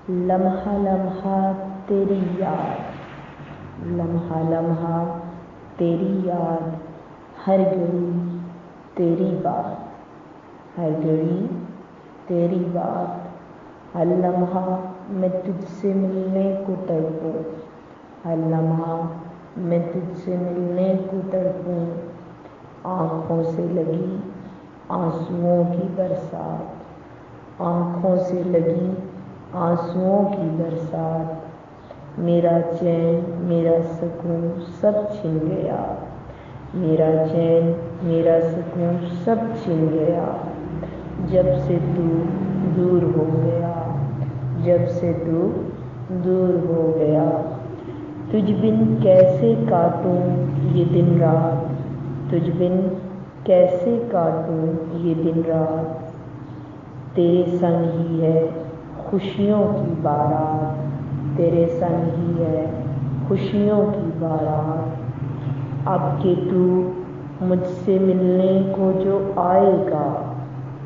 لمحہ لمحہ تیری یاد، لمحہ لمحہ تیری یاد، ہر گھڑی تیری بات، ہر گھڑی تیری بات، ہر لمحہ میں تجھ سے ملنے کو تڑپوں، ہر لمحہ میں تجھ سے ملنے کو تڑپوں، آنکھوں سے لگی آنسوؤں کی برسات، آنکھوں سے لگی آنسوؤں کی برسات، میرا چین میرا سکون سب چھن گیا، میرا چین میرا سکون سب چھن گیا، جب سے تو دور ہو گیا، جب سے تو دور ہو گیا، تجھ بن کیسے کاٹوں یہ دن رات، تجھ بن کیسے کاٹوں یہ دن رات، تیرے سنگ ہی ہے خوشیوں کی بارات، تیرے سنگ ہی ہے خوشیوں کی بارات، اب کہ تو مجھ سے ملنے کو جو آئے گا،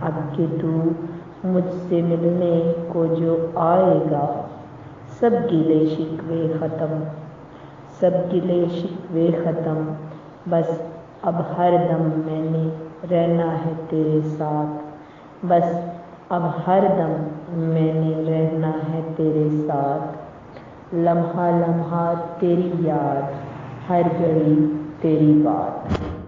اب کہ تو مجھ سے ملنے کو جو آئے گا، سب گلے شکوے ختم، سب گلے شکوے ختم، بس اب ہر دم میں نے رہنا ہے تیرے ساتھ، بس اب ہر دم میں نے رہنا ہے تیرے ساتھ، لمحہ لمحہ تیری یاد، ہر گھڑی تیری بات۔